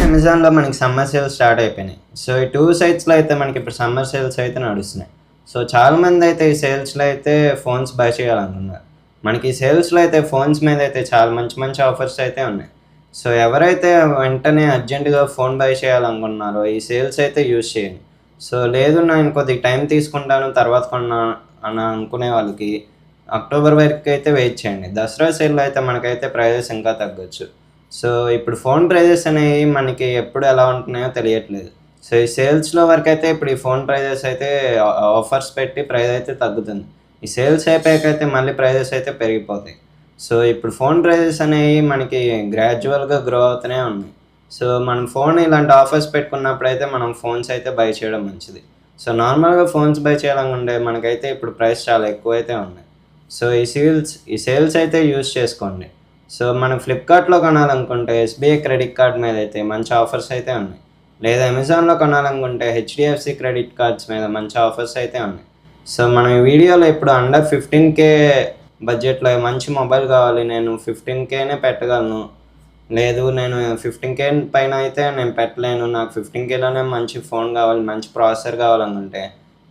అమెజాన్‌లో మనకి summer sales start అయిపోయినాయి. సో, ఈ 2 సైట్స్‌లో అయితే మనకి ఇప్పుడు సమ్మర్ సేల్స్ అయితే నడుస్తున్నాయి. సో, చాలామందైతే ఈ సేల్స్‌లో అయితే ఫోన్స్ బై చేయాలనుకున్నారు. మనకి ఈ సేల్స్‌లో అయితే ఫోన్స్ మీద అయితే చాలా మంచి మంచి ఆఫర్స్ అయితే ఉన్నాయి. సో, ఎవరైతే వెంటనే అర్జెంట్‌గా ఫోన్ బై చేయాలనుకుంటున్నారో ఈ సేల్స్ అయితే యూజ్ చేయండి. సో, లేదు నేను కొద్దిగా టైం తీసుకుంటాను తర్వాత అని అనుకునే వాళ్ళకి అక్టోబర్ వరకైతే వెయిట్ చేయండి. దసరా సేల్‌లో అయితే మనకైతే ప్రైజెస్ ఇంకా తగ్గొచ్చు. సో, ఇప్పుడు ఫోన్ ప్రైజెస్ అనేవి మనకి ఎప్పుడు ఎలా ఉంటున్నాయో తెలియట్లేదు. సో, ఈ సేల్స్‌లో వరకైతే ఇప్పుడు ఈ ఫోన్ ప్రైజెస్ అయితే ఆఫర్స్ పెట్టి ప్రైస్ అయితే తగ్గుతుంది. ఈ సేల్స్ అయిపోయాకైతే మళ్ళీ ప్రైజెస్ అయితే పెరిగిపోతాయి. సో, ఇప్పుడు ఫోన్ ప్రైజెస్ అనేవి మనకి గ్రాడ్యువల్‌గా గ్రో అవుతూనే ఉన్నాయి. సో, మనం ఫోన్ ఇలాంటి ఆఫర్స్ పెట్టుకున్నప్పుడైతే మనం ఫోన్స్ అయితే బై చేయడం మంచిది. సో, నార్మల్‌గా ఫోన్స్ బై చేయాలనుకుంటే మనకైతే ఇప్పుడు ప్రైస్ చాలా ఎక్కువైతే ఉన్నాయి. సో, ఈ సేల్స్ అయితే యూజ్ చేసుకోండి. సో, మనం ఫ్లిప్‌కార్ట్‌లో కొనాలనుకుంటే ఎస్‌బీఐ క్రెడిట్ కార్డ్ మీదైతే మంచి ఆఫర్స్ అయితే ఉన్నాయి. లేదా అమెజాన్‌లో కొనాలనుకుంటే హెచ్‌డీఎఫ్‌సీ క్రెడిట్ కార్డ్స్ మీద మంచి ఆఫర్స్ అయితే ఉన్నాయి. సో, మనం ఈ వీడియోలో ఇప్పుడు అండర్ 15,000 బడ్జెట్‌లో మంచి మొబైల్ కావాలి. నేను 15,000నే పెట్టగలను. లేదు నేను 15,000 పైన అయితే నేను పెట్టలేను. నాకు 15,000లోనే మంచి ఫోన్ కావాలి, మంచి ప్రాసెసర్ కావాలనుకుంటే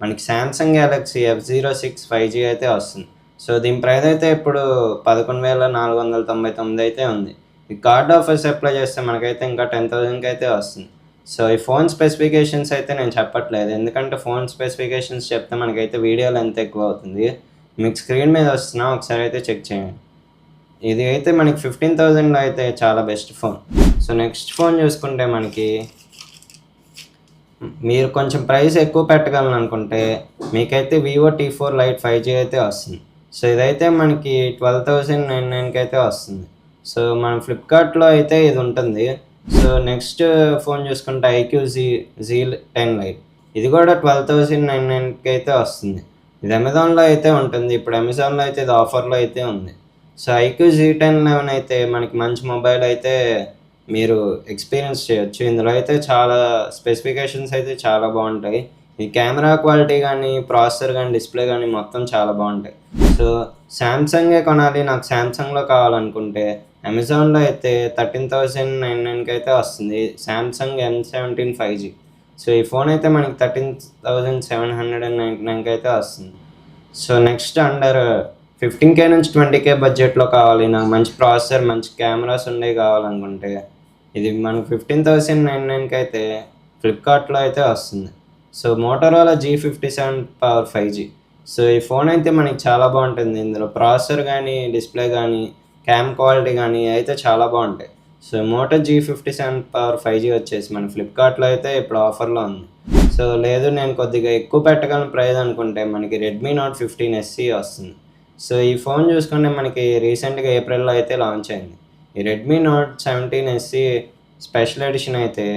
మనకి సామ్సంగ్ గెలాక్సీ F06 5G అయితే వస్తుంది. సో, దీని ప్రైస్ అయితే ఇప్పుడు 11,499 అయితే ఉంది. ఈ కార్డ్ ఆఫర్స్ అప్లై చేస్తే మనకైతే ఇంకా 10,000కి అయితే వస్తుంది. సో, ఈ ఫోన్ స్పెసిఫికేషన్స్ అయితే నేను చెప్పట్లేదు. ఎందుకంటే ఫోన్ స్పెసిఫికేషన్స్ చెప్తే మనకైతే వీడియో లెంత్ ఎక్కువ అవుతుంది. మీకు స్క్రీన్ మీద వస్తున్నా ఒకసారి అయితే చెక్ చేయండి. ఇది అయితే మనకి 15,000లో అయితే చాలా best phone. So, next phone చూసుకుంటే మనకి మీరు కొంచెం ప్రైస్ ఎక్కువ పెట్టగలననుకుంటే మీకైతే వివో T4 లైట్ 5G అయితే వస్తుంది. సో, ఇదైతే మనకి 12,099కి అయితే వస్తుంది. సో, మన ఫ్లిప్‌కార్ట్‌లో అయితే ఇది ఉంటుంది. సో, నెక్స్ట్ ఫోన్ చూసుకుంటే ఐక్యూ జీ10 లైట్. ఇది కూడా 12,099కి అయితే వస్తుంది. ఇది అమెజాన్‌లో అయితే ఉంటుంది. ఇప్పుడు అమెజాన్‌లో అయితే ఇది ఆఫర్‌లో అయితే ఉంది. సో, ఐక్యూ జీ10 అయితే మనకి మంచి మొబైల్ అయితే మీరు ఎక్స్‌పీరియన్స్ చేయొచ్చు. ఇందులో అయితే చాలా స్పెసిఫికేషన్స్ అయితే చాలా బావుంటాయి. ఈ కెమెరా క్వాలిటీ గానీ, ప్రాసెసర్ గానీ, డిస్‌ప్లే గానీ మొత్తం చాలా బావుంటాయి. సో, సామ్‌సంగే కొనాలి నాకు సామ్‌సంగ్‌లో కావాలనుకుంటే అమెజాన్‌లో అయితే 13,099కి అయితే వస్తుంది. Samsung M17 5G. సో, ఈ ఫోన్ అయితే మనకి 13,799కి అయితే వస్తుంది. సో, నెక్స్ట్ అండర్ 15,000 నుంచి 20,000 బడ్జెట్‌లో కావాలి. నాకు మంచి ప్రాసెసర్, మంచి కెమెరాస్ ఉండేవి కావాలనుకుంటే ఇది మనకు 15,099కి అయితే ఫ్లిప్‌కార్ట్‌లో అయితే వస్తుంది. So, Motorola G57 power 5G. So, ఈ ఫోన్ అయితే మనకి చాలా బావుంటుంది. ఇందులో ప్రాసెసర్ గానీ, డిస్‌ప్లే గానీ, క్యామ్ క్వాలిటీ గానీ అయితే చాలా బావుంటాయి. So, Moto G57 power 5G వచ్చేసి మన ఫ్లిప్‌కార్ట్‌లో అయితే ఇప్పుడు ఆఫర్‌లో ఉంది. సో, లేదు నేను కొద్దిగా ఎక్కువ పెట్టగలను ప్రైస్ అనుకుంటే మనకి రెడ్మీ నోట్ 15 SE వస్తుంది. సో, ఈ ఫోన్ చూసుకుంటే మనకి రీసెంట్‌గా ఏప్రిల్‌లో అయితే లాంచ్ అయింది. ఈ Redmi Note 17 SE special edition అయితే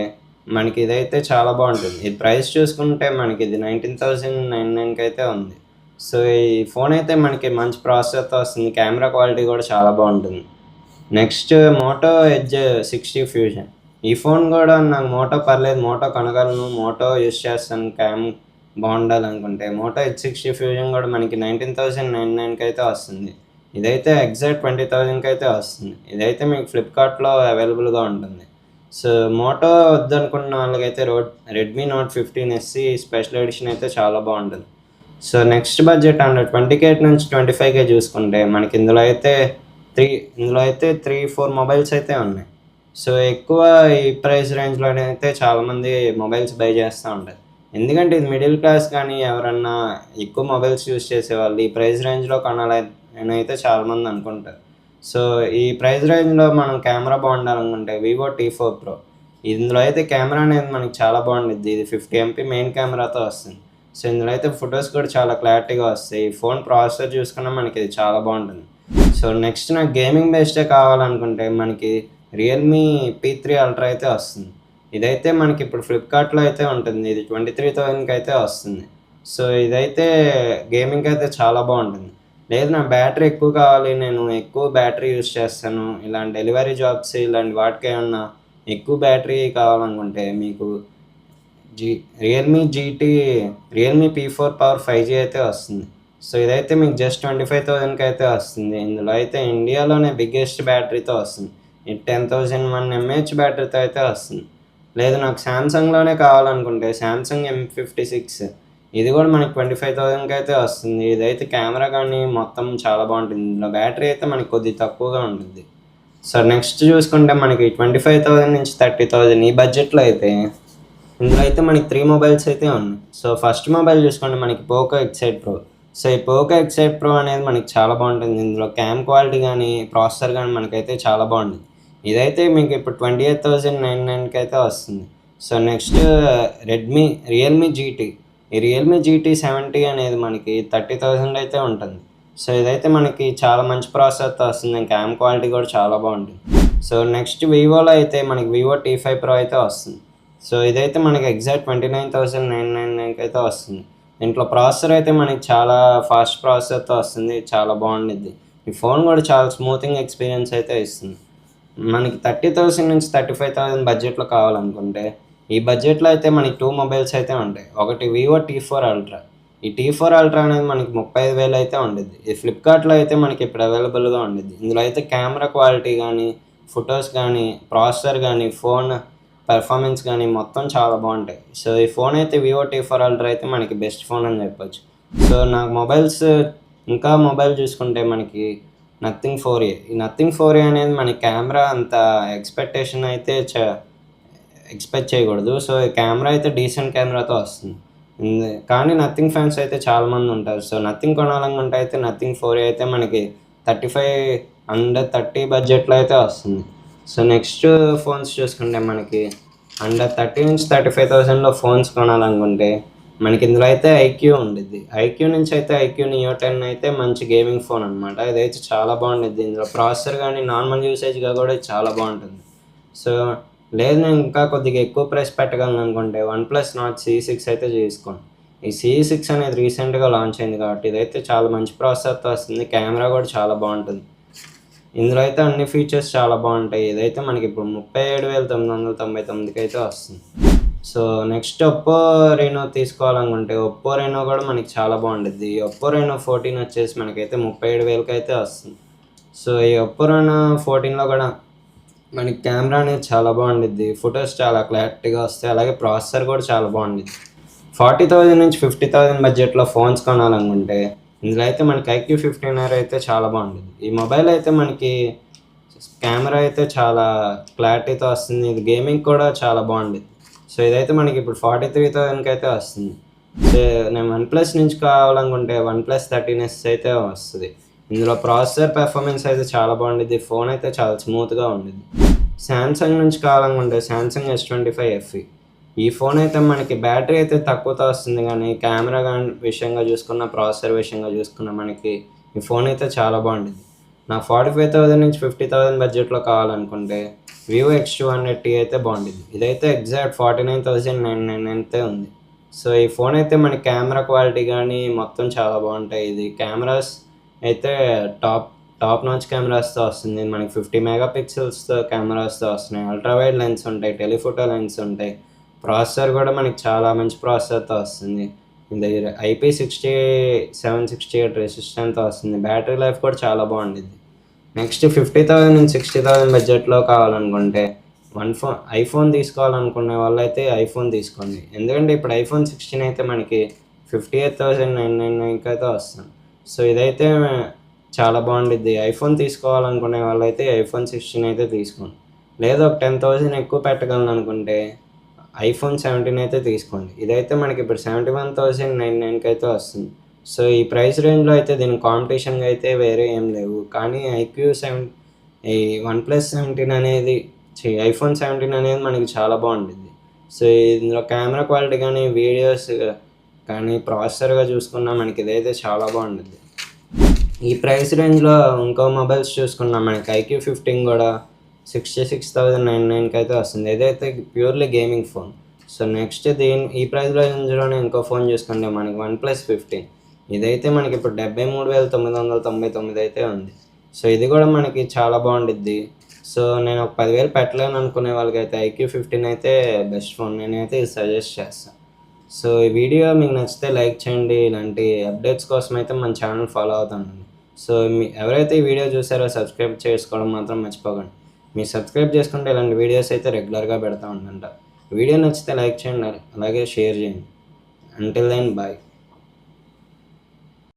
మనకి ఇదైతే చాలా బావుంటుంది. ఈ ప్రైస్ చూసుకుంటే మనకి ఇది 19,099కి అయితే ఉంది. సో, ఈ ఫోన్ అయితే మనకి మంచి ప్రాసెసర్‌తో వస్తుంది. కెమెరా క్వాలిటీ కూడా చాలా బావుంటుంది. Next Moto Edge 60 fusion. ఈ ఫోన్ కూడా నాకు మోటో పర్లేదు, మోటో కొనగలను, మోటో యూజ్ చేస్తాను క్యామ్ బావుండాలనుకుంటే మోటో ఎడ్జ్ 60 ఫ్యూజన్ కూడా మనకి 19,099కి అయితే వస్తుంది. ఇదైతే ఎగ్జాక్ట్ 20,000కి అయితే వస్తుంది. ఇదైతే మీకు ఫ్లిప్‌కార్ట్‌లో అవైలబుల్‌గా ఉంటుంది. సో, మోటో వద్దనుకున్న వాళ్ళకైతే Redmi Note 15 SE special edition అయితే చాలా బావుంటుంది. సో, నెక్స్ట్ బడ్జెట్ అండర్ 20,000 నుంచి 25,000 చూసుకుంటే మనకి ఇందులో అయితే 3, 4 మొబైల్స్ అయితే ఉన్నాయి. సో, ఎక్కువ ఈ ప్రైస్ రేంజ్‌లోనే అయితే చాలామంది మొబైల్స్ బై చేస్తూ ఉంటారు. ఎందుకంటే ఇది మిడిల్ క్లాస్ కానీ ఎవరన్నా ఎక్కువ మొబైల్స్ యూజ్ చేసేవాళ్ళు ఈ ప్రైస్ రేంజ్‌లో కొనాలని అయితే చాలామంది అనుకుంటారు. సో, ఈ ప్రైస్ రేంజ్‌లో మనం కెమెరా బాగుండాలనుకుంటే వివో T4 Pro. ఇందులో అయితే కెమెరా అనేది మనకి చాలా బాగుండిద్ది. ఇది 50 MP మెయిన్ కెమెరాతో వస్తుంది. సో, ఇందులో అయితే ఫొటోస్ కూడా చాలా క్లారిటీగా వస్తాయి. ఈ ఫోన్ ప్రాసెసర్ చూసుకున్నా మనకి ఇది చాలా బాగుంటుంది. సో, నెక్స్ట్ నాకు గేమింగ్ బేస్డే కావాలనుకుంటే మనకి రియల్‌మీ P3 అల్ట్రా అయితే వస్తుంది. ఇదైతే మనకి ఇప్పుడు ఫ్లిప్‌కార్ట్‌లో అయితే ఉంటుంది. ఇది 23,000కి అయితే వస్తుంది. సో, ఇదైతే గేమింగ్‌కి అయితే చాలా బాగుంటుంది. లేదు నాకు బ్యాటరీ ఎక్కువ కావాలి, నేను ఎక్కువ బ్యాటరీ యూజ్ చేస్తాను, ఇలాంటి డెలివరీ జాబ్స్ ఇలాంటి వాటికేమన్నా ఎక్కువ బ్యాటరీ కావాలనుకుంటే మీకు G Realme P4 power 5G అయితే వస్తుంది. సో, ఇదైతే మీకు జస్ట్ 25,000కి అయితే వస్తుంది. ఇందులో అయితే ఇండియాలోనే బిగ్గెస్ట్ బ్యాటరీతో వస్తుంది. ఇది 10,001 mAh బ్యాటరీతో అయితే వస్తుంది. లేదు నాకు శాంసంగ్లోనే కావాలనుకుంటే శాంసంగ్ M56 ఇది కూడా మనకి 25,000కి అయితే వస్తుంది. ఇదైతే కెమెరా కానీ మొత్తం చాలా బాగుంటుంది. ఇందులో బ్యాటరీ అయితే మనకి కొద్దిగా తక్కువగా ఉంటుంది. సో నెక్స్ట్ చూసుకుంటే మనకి 25,000 నుంచి 30,000 ఈ బడ్జెట్లో అయితే ఇందులో అయితే మనకి 3 మొబైల్స్ అయితే ఉన్నాయి. సో ఫస్ట్ మొబైల్ చూసుకుంటే మనకి పోకో ఎక్స్8 ప్రో. సో ఈ పోకో ఎక్స్8 ప్రో అనేది మనకి చాలా బాగుంటుంది. ఇందులో క్యామ్ క్వాలిటీ కానీ ప్రాసెసర్ కానీ మనకైతే చాలా బాగుంటుంది. ఇదైతే మీకు ఇప్పుడు 28,999కి అయితే వస్తుంది. So next Realme GT. ఈ రియల్మీ జీటీ 70 అనేది మనకి 30,000 అయితే ఉంటుంది. సో ఇదైతే మనకి చాలా మంచి ప్రాసెసర్తో వస్తుంది. క్యామ్ క్వాలిటీ కూడా చాలా బాగుంటుంది. సో నెక్స్ట్ వివోలో అయితే మనకి వివో T5 ప్రో అయితే వస్తుంది. సో ఇదైతే మనకి ఎగ్జాక్ట్ 29,999కి అయితే వస్తుంది. దీంట్లో ప్రాసెసర్ అయితే మనకి చాలా ఫాస్ట్ ప్రాసెసర్తో వస్తుంది. చాలా బాగుండిద్ది. ఈ ఫోన్ కూడా చాలా స్మూతింగ్ ఎక్స్పీరియన్స్ అయితే ఇస్తుంది. మనకి 30,000 నుంచి 35,000 బడ్జెట్లో కావాలనుకుంటే ఈ బడ్జెట్లో అయితే మనకి 2 మొబైల్స్ అయితే ఉంటాయి. ఒకటి వివో T4 అల్ట్రా. ఈ T4 అల్ట్రా అనేది మనకి 35,000 అయితే ఉండిద్ది. ఈ ఫ్లిప్కార్ట్లో అయితే మనకి ఇప్పుడు అవైలబుల్గా ఉండిద్ది. ఇందులో అయితే కెమెరా క్వాలిటీ కానీ ఫొటోస్ కానీ ప్రాసెసర్ కానీ ఫోన్ పెర్ఫార్మెన్స్ కానీ మొత్తం చాలా బాగుంటాయి. సో ఈ ఫోన్ అయితే వివో T4 అల్ట్రా అయితే మనకి బెస్ట్ ఫోన్ అని చెప్పొచ్చు. సో నాకు ఇంకా మొబైల్ చూసుకుంటే మనకి నథింగ్ 4A. ఈ నథింగ్ 4A అనేది మన కెమెరా అంత ఎక్స్పెక్టేషన్ అయితే ఎక్స్పెక్ట్ చేయకూడదు. సో ఈ కెమెరా అయితే డీసెంట్ కెమెరాతో వస్తుంది. కానీ నథింగ్ ఫ్యాన్స్ అయితే చాలామంది ఉంటారు. సో నథింగ్ కొనాలనుకుంటే అయితే నథింగ్ 4A అయితే మనకి 35 బడ్జెట్లో అయితే వస్తుంది. సో నెక్స్ట్ ఫోన్స్ చూసుకుంటే మనకి అండర్ 30 నుంచి 35,000లో ఫోన్స్ కొనాలనుకుంటే మనకి ఇందులో అయితే ఐక్యూ ఉండిద్ది. ఐక్యూ నుంచి అయితే ఐక్యూ నియో 10 అయితే మంచి గేమింగ్ ఫోన్ అనమాట. ఇదైతే చాలా బాగుండిద్ది. ఇందులో ప్రాసెసర్ కానీ నార్మల్ యూసేజ్గా కూడా చాలా బాగుంటుంది. సో లేదు నేను ఇంకా కొద్దిగా ఎక్కువ ప్రైస్ పెట్టగలను అనుకుంటే వన్ప్లస్ నాట్ C6 అయితే తీసుకోండి. ఈ C6 అనేది రీసెంట్గా లాంచ్ అయింది కాబట్టి ఇదైతే చాలా మంచి ప్రాసెసర్తో వస్తుంది. కెమెరా కూడా చాలా బాగుంటుంది. ఇందులో అయితే అన్ని ఫీచర్స్ చాలా బాగుంటాయి. ఇదైతే మనకి ఇప్పుడు 37,999కి అయితే వస్తుంది. సో నెక్స్ట్ ఒప్పో రెనో తీసుకోవాలనుకుంటే ఒప్పో రెనో కూడా మనకి చాలా బాగుంటుంది. ఈ ఒప్పో రెనో 14 వచ్చేసి మనకైతే 37,000కి అయితే వస్తుంది. సో ఈ ఒప్పో రెనో 14లో కూడా మనకి కెమెరా అనేది చాలా బాగుండిద్ది. ఫొటోస్ చాలా క్లారిటీగా వస్తాయి. అలాగే ప్రాసెసర్ కూడా చాలా బాగుండిద్ది. 40,000 నుంచి 50,000 బడ్జెట్లో ఫోన్స్ కొనాలనుకుంటే ఇందులో అయితే మనకి IQ 15R అయితే చాలా బాగుంటుంది. ఈ మొబైల్ అయితే మనకి కెమెరా అయితే చాలా క్లారిటీతో వస్తుంది. ఇది గేమింగ్ కూడా చాలా బాగుంటుంది. సో ఇదైతే మనకి ఇప్పుడు 43,000కి అయితే వస్తుంది. సో నేను వన్ప్లస్ నుంచి కావాలనుకుంటే వన్ప్లస్ 13S అయితే వస్తుంది. ఇందులో ప్రాసెసర్ పెర్ఫార్మెన్స్ అయితే చాలా బాగుంటుంది. ఫోన్ అయితే చాలా స్మూత్గా ఉంటుంది. శాంసంగ్ నుంచి కావాలనుకుంటే శాంసంగ్ S25 FE. ఈ ఫోన్ అయితే మనకి బ్యాటరీ అయితే తక్కువతో వస్తుంది కానీ కెమెరా కానీ విషయంగా చూసుకున్న ప్రాసెసర్ విషయంగా చూసుకున్న మనకి ఈ ఫోన్ అయితే చాలా బాగుంటుంది. నా 45,000 నుంచి 50,000 బడ్జెట్లో కావాలనుకుంటే వివో X200T అయితే బాగుంటుంది. ఇదైతే ఎగ్జాక్ట్ 49,999 అయితే ఉంది. సో ఈ ఫోన్ అయితే మన కెమెరా క్వాలిటీ కానీ మొత్తం చాలా బాగుంటాయి. ఇది కెమెరాస్ అయితే టాప్ నాచ్ కెమెరాస్తో వస్తుంది. మనకి 50 మెగాపిక్సెల్స్తో కెమెరాస్తో వస్తున్నాయి. అల్ట్రావైడ్ లెన్స్ ఉంటాయి, టెలిఫోటో లెన్స్ ఉంటాయి. ప్రాసెసర్ కూడా మనకి చాలా మంచి ప్రాసెసర్తో వస్తుంది. ఇది IP6768 రెసిస్టెంట్తో వస్తుంది. బ్యాటరీ లైఫ్ కూడా చాలా బాగుంటుంది. నెక్స్ట్ 50,000 నుంచి 60,000 బడ్జెట్లో కావాలనుకుంటే ఐఫోన్ తీసుకోవాలనుకునే వాళ్ళైతే ఐఫోన్ తీసుకోండి. ఎందుకంటే ఇప్పుడు iPhone 16 అయితే మనకి 58,999కి అయితే వస్తుంది. సో ఇదైతే చాలా బాగుంటుంది. ఐఫోన్ తీసుకోవాలనుకునే వాళ్ళైతే iPhone 16 అయితే తీసుకోండి. లేదా ఒక 10,000 ఎక్కువ పెట్టగలను అనుకుంటే iPhone 17 అయితే తీసుకోండి. ఇదైతే మనకి ఇప్పుడు 71,999కి అయితే వస్తుంది. సో ఈ ప్రైస్ రేంజ్లో అయితే దీని కాంపిటీషన్గా అయితే వేరే ఏం లేవు. కానీ ఈ వన్ప్లస్ 17 అనేది iPhone 17 అనేది మనకి చాలా బాగుంటుంది. సో ఇందులో కెమెరా క్వాలిటీ కానీ వీడియోస్ కానీ ప్రాసెసర్గా చూసుకున్నా మనకి ఇదైతే చాలా బాగుంటుంది. ఈ ప్రైస్ రేంజ్లో ఇంకో మొబైల్స్ చూసుకున్నా మనకి IQ 15 కూడా 66,999కి అయితే వస్తుంది. ఇదైతే purely gaming phone. So next ఈ ప్రైస్ రేంజ్లోనే ఇంకో ఫోన్ చూసుకుంటే మనకి వన్ప్లస్ 15. ఇదైతే మనకి ఇప్పుడు 73,999 అయితే ఉంది. సో ఇది కూడా మనకి చాలా బాగుంటుంది. సో నేను ఒక 10,000 పెట్టలేను అనుకునే వాళ్ళకైతే IQ 15 అయితే బెస్ట్ ఫోన్. నేనైతే ఇది సజెస్ట్ చేస్తాను. సో ఈ వీడియో మీకు నచ్చితే లైక్ చేయండి. ఇలాంటి అప్డేట్స్ కోసం అయితే మన ఛానల్ ఫాలో అవుతానండి. సో ఎవరైతే ఈ వీడియో చూసారో సబ్స్క్రైబ్ చేసుకోవడం మాత్రం మర్చిపోకండి. మీరు సబ్స్క్రైబ్ చేసుకుంటే ఇలాంటి వీడియోస్ అయితే రెగ్యులర్గా పెడతా ఉండంట. వీడియో నచ్చితే లైక్ చేయండి, అలాగే షేర్ చేయండి. Until then bye.